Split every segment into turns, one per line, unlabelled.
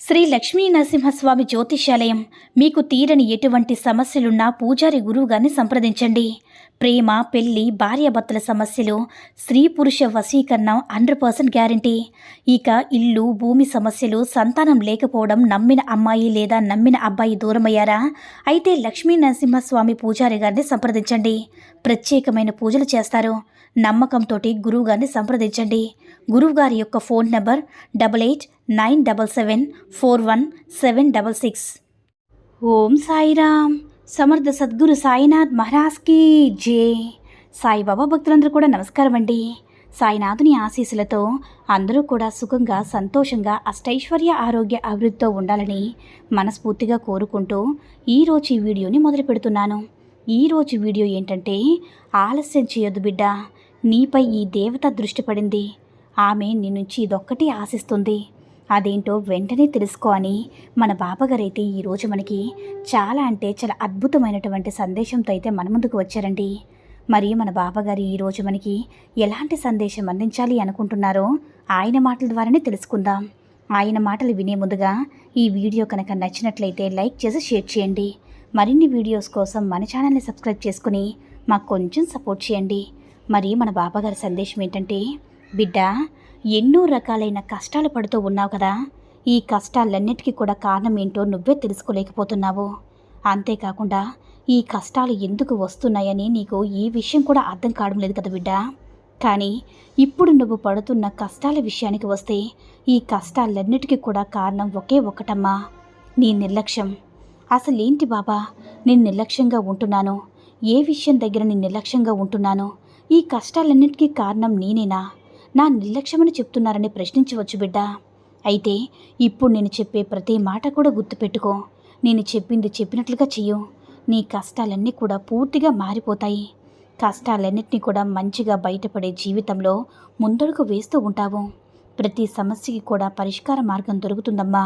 శ్రీ లక్ష్మీ నరసింహస్వామి జ్యోతిష్యాలయం. మీకు తీరని ఎటువంటి సమస్యలున్నా పూజారి గురువుగారిని సంప్రదించండి. ప్రేమ, పెళ్లి, భార్యాభర్తల సమస్యలు, స్త్రీ పురుష వశీకరణం 100% గ్యారంటీ. ఇక ఇల్లు, భూమి సమస్యలు, సంతానం లేకపోవడం, నమ్మిన అమ్మాయి లేదా నమ్మిన అబ్బాయి దూరమయ్యారా? అయితే లక్ష్మీ నరసింహస్వామి పూజారి గారిని సంప్రదించండి. ప్రత్యేకమైన పూజలు చేస్తారు. నమ్మకంతో గురువుగారిని సంప్రదించండి. గురువుగారి యొక్క ఫోన్ నంబర్ 8897741766. ఓం సాయిరామ్. సమర్థ సద్గురు సాయినాథ్ మహారాజ్కి జై. సాయిబాబా భక్తులందరూ కూడా నమస్కారం అండి. సాయినాథుని ఆశీస్సులతో అందరూ కూడా సుఖంగా, సంతోషంగా, అష్టైశ్వర్య, ఆరోగ్య అభివృద్ధితో ఉండాలని మనస్ఫూర్తిగా కోరుకుంటూ ఈరోజు ఈ వీడియోని మొదలు పెడుతున్నాను. ఈరోజు వీడియో ఏంటంటే, ఆలస్యం చేయొద్దు బిడ్డ, నీపై ఈ దేవత దృష్టి పడింది. ఆమె నీ నుంచి ఇదొక్కటి ఆశిస్తుంది. అదేంటో వెంటనే తెలుసుకో అని మన బాబాగారైతే ఈరోజు మనకి చాలా అద్భుతమైనటువంటి సందేశంతో అయితే మన ముందుకు వచ్చారండి. మరి మన బాబాగారు ఈరోజు మనకి ఎలాంటి సందేశం అందించాలి అనుకుంటున్నారో ఆయన మాటల ద్వారానే తెలుసుకుందాం. ఆయన మాటలు వినే ముందుగా ఈ వీడియో కనుక నచ్చినట్లయితే లైక్ చేసి షేర్ చేయండి. మరిన్ని వీడియోస్ కోసం మన ఛానల్ని సబ్స్క్రైబ్ చేసుకుని మాకు కొంచెం సపోర్ట్ చేయండి. మరి మన బాబాగారి సందేశం ఏంటంటే, బిడ్డ, ఎన్నో రకాలైన కష్టాలు పడుతూ ఉన్నావు కదా. ఈ కష్టాలన్నిటికీ కూడా కారణం ఏంటో నువ్వే తెలుసుకోలేకపోతున్నావు. అంతేకాకుండా ఈ కష్టాలు ఎందుకు వస్తున్నాయని నీకు ఈ విషయం కూడా అర్థం కావడం లేదు కదా బిడ్డ. కానీ ఇప్పుడు నువ్వు పడుతున్న కష్టాల విషయానికి వస్తే, ఈ కష్టాలన్నిటికీ కూడా కారణం ఒకే ఒక్కటమ్మా, నీ నిర్లక్ష్యం. అసలేంటి బాబా, నేను నిర్లక్ష్యంగా ఉంటున్నాను? ఏ విషయం దగ్గర నేను నిర్లక్ష్యంగా ఉంటున్నాను? ఈ కష్టాలన్నిటికీ కారణం నేనేనా? నా నిర్లక్ష్యమని చెప్తున్నారని ప్రశ్నించవచ్చు బిడ్డ. అయితే ఇప్పుడు నేను చెప్పే ప్రతి మాట కూడా గుర్తుపెట్టుకో. నేను చెప్పింది చెప్పినట్లుగా చెయ్యు. నీ కష్టాలన్నీ కూడా పూర్తిగా మారిపోతాయి. కష్టాలన్నింటినీ కూడా మంచిగా బయటపడే జీవితంలో ముందడుగు వేస్తూ ఉంటావు. ప్రతి సమస్యకి కూడా పరిష్కార మార్గం దొరుకుతుందమ్మా.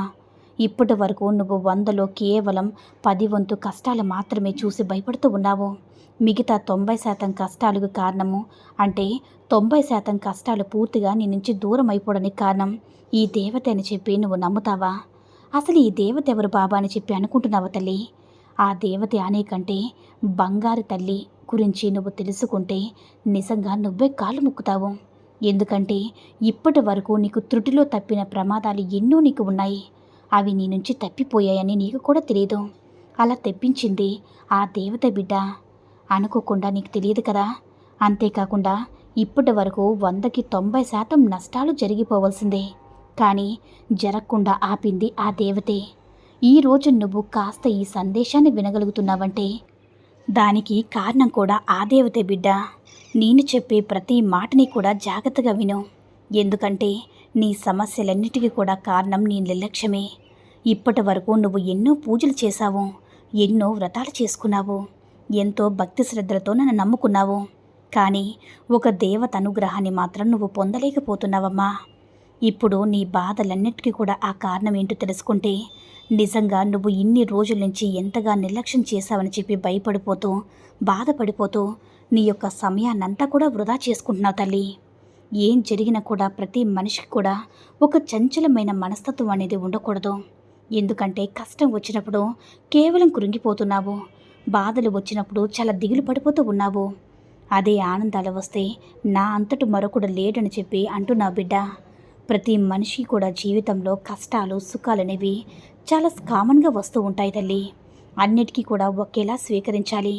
ఇప్పటి వరకు నువ్వు 100లో కేవలం 10 వంతు కష్టాలు మాత్రమే చూసి భయపడుతూ ఉన్నావు. మిగతా 90% కష్టాలకు కారణము, అంటే 90% కష్టాలు పూర్తిగా నీ నుంచి దూరం అయిపోవడానికి కారణం ఈ దేవత అని చెప్పి నువ్వు నమ్ముతావా? అసలు ఈ దేవత ఎవరు బాబా అని చెప్పి అనుకుంటున్నావా తల్లి? ఆ దేవత అనే కంటే బంగారు తల్లి గురించి నువ్వు తెలుసుకుంటే నిజంగా నువ్వే కాళ్ళు ముక్కుతావు. ఎందుకంటే ఇప్పటి వరకు నీకు త్రుటిలో తప్పిన ప్రమాదాలు ఎన్నో నీకు ఉన్నాయి. అవి నీ నుంచి తప్పిపోయాయని నీకు కూడా తెలియదు. అలా తెప్పించింది ఆ దేవత బిడ్డ. అనుకోకుండా నీకు తెలియదు కదా. అంతేకాకుండా ఇప్పటి వరకు 100కి 90% నష్టాలు జరిగిపోవలసిందే, కానీ జరగకుండా ఆపింది ఆ దేవతే. ఈరోజు నువ్వు కాస్త ఈ సందేశాన్ని వినగలుగుతున్నావంటే దానికి కారణం కూడా ఆ దేవతే బిడ్డ. నేను చెప్పే ప్రతి మాటని కూడా జాగ్రత్తగా విను. ఎందుకంటే నీ సమస్యలన్నిటికీ కూడా కారణం నీ నిర్లక్ష్యమే. ఇప్పటి వరకు నువ్వు ఎన్నో పూజలు చేశావు, ఎన్నో వ్రతాలు చేసుకున్నావు, ఎంతో భక్తి శ్రద్ధలతో నన్ను నమ్ముకున్నావు. కానీ ఒక దేవత అనుగ్రహాన్ని మాత్రం నువ్వు పొందలేకపోతున్నావమ్మా. ఇప్పుడు నీ బాధలన్నిటికీ కూడా ఆ కారణం ఏంటో తెలుసుకుంటే నిజంగా నువ్వు ఇన్ని రోజుల నుంచి ఎంతగా నిర్లక్ష్యం చేశావని చెప్పి భయపడిపోతూ, బాధపడిపోతూ నీ యొక్క సమయాన్నంతా కూడా వృధా చేసుకుంటున్నావు తల్లి. ఏం జరిగినా కూడా ప్రతి మనిషికి కూడా ఒక చంచలమైన మనస్తత్వం అనేది ఉండకూడదు. ఎందుకంటే కష్టం వచ్చినప్పుడు కేవలం కృంగిపోతున్నావు, బాధలు వచ్చినప్పుడు చాలా దిగులు పడిపోతూ ఉన్నావు. అదే ఆనందాలు వస్తే నా అంతటి మరొకడు లేడని చెప్పి అంటున్నావు బిడ్డ. ప్రతి మనిషి కూడా జీవితంలో కష్టాలు, సుఖాలు అనేవి చాలా కామన్గా వస్తూ ఉంటాయి తల్లి. అన్నిటికీ కూడా ఒకేలా స్వీకరించాలి.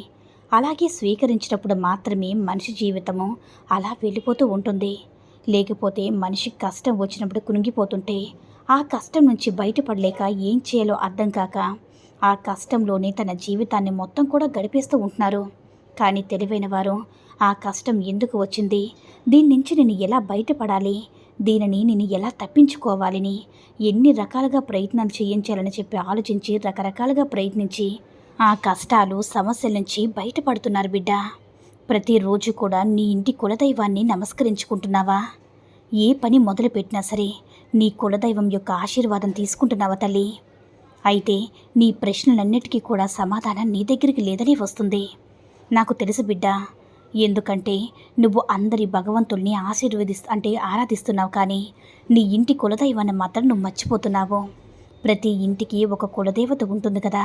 అలాగే స్వీకరించినప్పుడు మాత్రమే మనిషి జీవితము అలా వెళ్ళిపోతూ ఉంటుంది. లేకపోతే మనిషికి కష్టం వచ్చినప్పుడు కునిగిపోతుంటే ఆ కష్టం నుంచి బయటపడలేక ఏం చేయాలో అర్థం కాక ఆ కష్టంలోనే తన జీవితాన్ని మొత్తం కూడా గడిపేస్తూ ఉంటున్నారు. కానీ తెలివైన వారు ఆ కష్టం ఎందుకు వచ్చింది, దీని నుంచి నేను ఎలా బయటపడాలి, దీనిని నేను ఎలా తప్పించుకోవాలని ఎన్ని రకాలుగా ప్రయత్నాలు చేయించాలని చెప్పి ఆలోచించి రకరకాలుగా ప్రయత్నించి ఆ కష్టాలు, సమస్యల నుంచి బయటపడుతున్నారు బిడ్డ. ప్రతిరోజు కూడా నీ ఇంటి కులదైవాన్ని నమస్కరించుకుంటున్నావా? ఏ పని మొదలుపెట్టినా సరే నీ కులదైవం యొక్క ఆశీర్వాదం తీసుకుంటున్నావా తల్లి? అయితే నీ ప్రశ్నలన్నిటికీ కూడా సమాధానం నీ దగ్గరికి లేదని వస్తుంది. నాకు తెలుసు బిడ్డ. ఎందుకంటే నువ్వు అందరి భగవంతుల్ని ఆరాధిస్తున్నావు, కానీ నీ ఇంటి కులదైవాన్ని మాత్రం నువ్వు మర్చిపోతున్నావు. ప్రతి ఇంటికి ఒక కులదేవత ఉంటుంది కదా.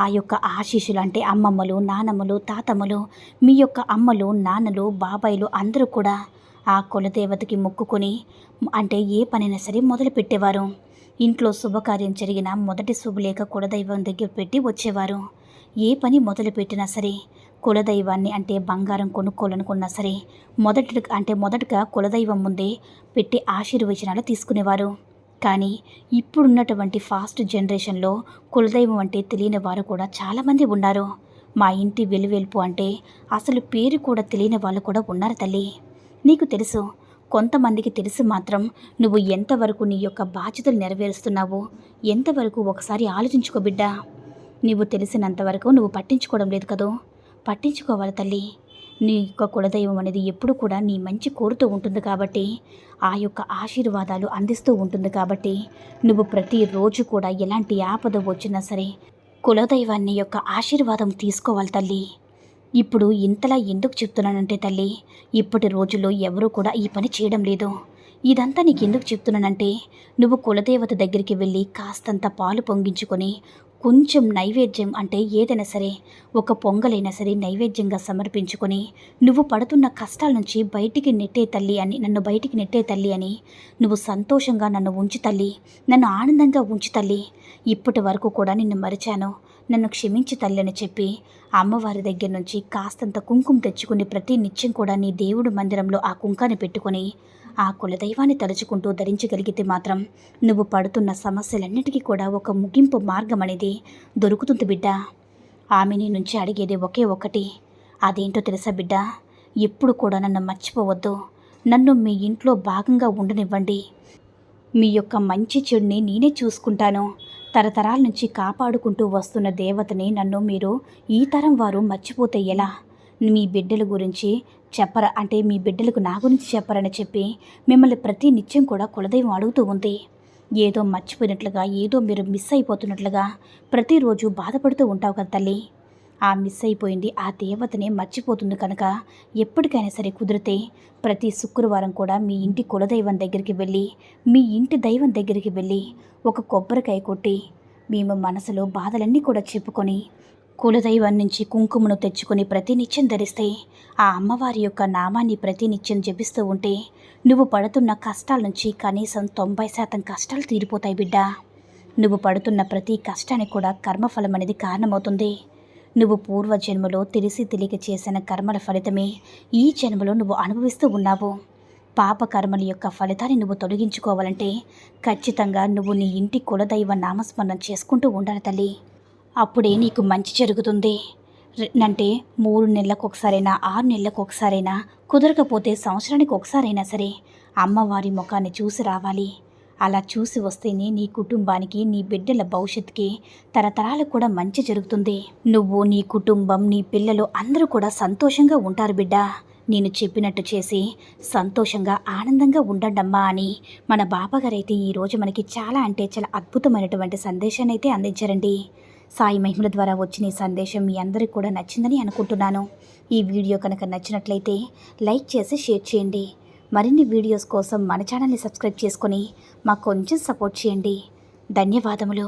ఆ యొక్క ఆశీస్సులు అంటే అమ్మమ్మలు, నానమ్మలు, తాతమ్మలు, మీ యొక్క అమ్మలు, నాన్నలు, బాబాయిలు అందరూ కూడా ఆ కులదేవతకి మొక్కుకొని అంటే ఏ పనైనా సరే మొదలుపెట్టేవారు. ఇంట్లో శుభకార్యం జరిగిన మొదటి శుభలేఖ కులదైవం దగ్గర పెట్టి వచ్చేవారు. ఏ పని మొదలుపెట్టినా సరే కులదైవాన్ని అంటే బంగారం కొనుక్కోవాలనుకున్నా సరే మొదటగా కులదైవం ముందే పెట్టి ఆశీర్వచనాలు తీసుకునేవారు. కానీ ఇప్పుడున్నటువంటి ఫాస్ట్ జనరేషన్లో కులదైవం అంటే తెలియని వారు కూడా చాలామంది ఉన్నారు. మా ఇంటి వెలువెలుపు అంటే అసలు పేరు కూడా తెలియని వాళ్ళు కూడా ఉన్నారు తల్లి. నీకు తెలుసు, కొంతమందికి తెలిసి మాత్రం నువ్వు ఎంతవరకు నీ యొక్క బాధ్యతలు నెరవేరుస్తున్నావో ఎంతవరకు ఒకసారి ఆలోచించుకో బిడ్డా. నువ్వు తెలిసినంతవరకు నువ్వు పట్టించుకోవడం లేదు కదూ. పట్టించుకోవాలి తల్లి. నీ యొక్క కులదైవం అనేది ఎప్పుడు కూడా నీ మంచి కోరుతూ ఉంటుంది కాబట్టి, ఆ యొక్క ఆశీర్వాదాలు అందిస్తూ ఉంటుంది కాబట్టి, నువ్వు ప్రతిరోజు కూడా ఎలాంటి ఆపద వచ్చినా సరే కులదైవాన్ని యొక్క ఆశీర్వాదం తీసుకోవాలి తల్లి. ఇప్పుడు ఇంతలా ఎందుకు చెప్తున్నానంటే తల్లి, ఇప్పటి రోజుల్లో ఎవరూ కూడా ఈ పని చేయడం లేదు. ఇదంతా నీకు ఎందుకు చెప్తున్నానంటే, నువ్వు కులదేవత దగ్గరికి వెళ్ళి కాస్తంత పాలు పొంగించుకొని కొంచెం నైవేద్యం అంటే ఏదైనా సరే ఒక పొంగలైనా సరే నైవేద్యంగా సమర్పించుకొని నువ్వు పడుతున్న కష్టాల నుంచి నన్ను బయటికి నెట్టే తల్లి అని నువ్వు సంతోషంగా నన్ను ఉంచు తల్లి, నన్ను ఆనందంగా ఉంచు తల్లి, ఇప్పటి వరకు కూడా నిన్ను మరిచాను, నన్ను క్షమించు తల్లి అని చెప్పి అమ్మవారి దగ్గర నుంచి కాస్తంత కుంకుమ తెచ్చుకుని ప్రతి నిత్యం కూడా నీ దేవుడు మందిరంలో ఆ కుంకాన్ని పెట్టుకొని ఆ కులదైవాన్ని తలుచుకుంటూ ధరించగలిగితే మాత్రం నువ్వు పడుతున్న సమస్యలన్నిటికీ కూడా ఒక ముగింపు మార్గం అనేది దొరుకుతుంది బిడ్డ. ఆమె నీ నుంచి అడిగేది ఒకే ఒకటి, అదేంటో తెలుసా బిడ్డ, ఎప్పుడు కూడా నన్ను మర్చిపోవద్దు, నన్ను మీ ఇంట్లో భాగంగా ఉండనివ్వండి, మీ యొక్క మంచి చెడుని నేనే చూసుకుంటాను, తరతరాల నుంచి కాపాడుకుంటూ వస్తున్న దేవతని నన్ను మీరు ఈ తరం వారు మర్చిపోతే ఎలా, మీ బిడ్డల గురించి చెప్పరా అంటే మీ బిడ్డలకు నా గురించి చెప్పరని చెప్పి మిమ్మల్ని ప్రతి నిత్యం కూడా కులదైవం అడుగుతూ ఉంది. ఏదో మర్చిపోయినట్లుగా, ఏదో మీరు మిస్ అయిపోతున్నట్లుగా ప్రతిరోజు బాధపడుతూ ఉంటావు కదా తల్లి. ఆ మిస్ అయిపోయింది ఆ దేవతనే మర్చిపోతుంది కనుక ఎప్పటికైనా సరే కుదిరితే ప్రతి శుక్రవారం కూడా మీ ఇంటి కులదైవం దగ్గరికి వెళ్ళి, మీ ఇంటి దైవం దగ్గరికి వెళ్ళి ఒక కొబ్బరికాయ కొట్టి మేము మనసులో బాధలన్నీ కూడా చెప్పుకొని కులదైవం నుంచి కుంకుమను తెచ్చుకొని ప్రతినిత్యం ధరిస్తే, ఆ అమ్మవారి యొక్క నామాన్ని ప్రతినిత్యం జపిస్తూ ఉంటే నువ్వు పడుతున్న కష్టాల నుంచి కనీసం 90% కష్టాలు తీరిపోతాయి బిడ్డ. నువ్వు పడుతున్న ప్రతి కష్టానికి కూడా కర్మఫలం అనేది కారణమవుతుంది. నువ్వు పూర్వజన్మలో తెలిసి తెలియక చేసిన కర్మల ఫలితమే ఈ జన్మలో నువ్వు అనుభవిస్తూ ఉన్నావు. పాప కర్మల యొక్క ఫలితాన్ని నువ్వు తొలగించుకోవాలంటే ఖచ్చితంగా నువ్వు నీ ఇంటి కులదైవ నామస్మరణ చేసుకుంటూ ఉండాలి తల్లి. అప్పుడే నీకు మంచి జరుగుతుంది. అంటే 3 నెలలకు ఒకసారైనా 6 నెలలకు ఒకసారైనా కుదరకపోతే సంవత్సరానికి ఒకసారైనా సరే అమ్మవారి ముఖాన్ని చూసి రావాలి. అలా చూసి వస్తేనే నీ కుటుంబానికి, నీ బిడ్డల భవిష్యత్తుకి తరతరాలకు కూడా మంచి జరుగుతుంది. నువ్వు, నీ కుటుంబం, నీ పిల్లలు అందరూ కూడా సంతోషంగా ఉంటారు బిడ్డ. నేను చెప్పినట్టు చేసి సంతోషంగా ఆనందంగా ఉండండమ్మా అని మన బాబాగారైతే ఈరోజు మనకి చాలా అంటే చాలా అద్భుతమైనటువంటి సందేశాన్ని అయితే అందించారండి. సాయి మహిమల ద్వారా వచ్చిన ఈ సందేశం మీ అందరికీ కూడా నచ్చిందని అనుకుంటున్నాను. ఈ వీడియో కనుక నచ్చినట్లయితే లైక్ చేసి షేర్ చేయండి. మరిన్ని వీడియోస్ కోసం మన ఛానల్ని సబ్స్క్రైబ్ చేసుకొని మాకు కొంచెం సపోర్ట్ చేయండి. ధన్యవాదములు.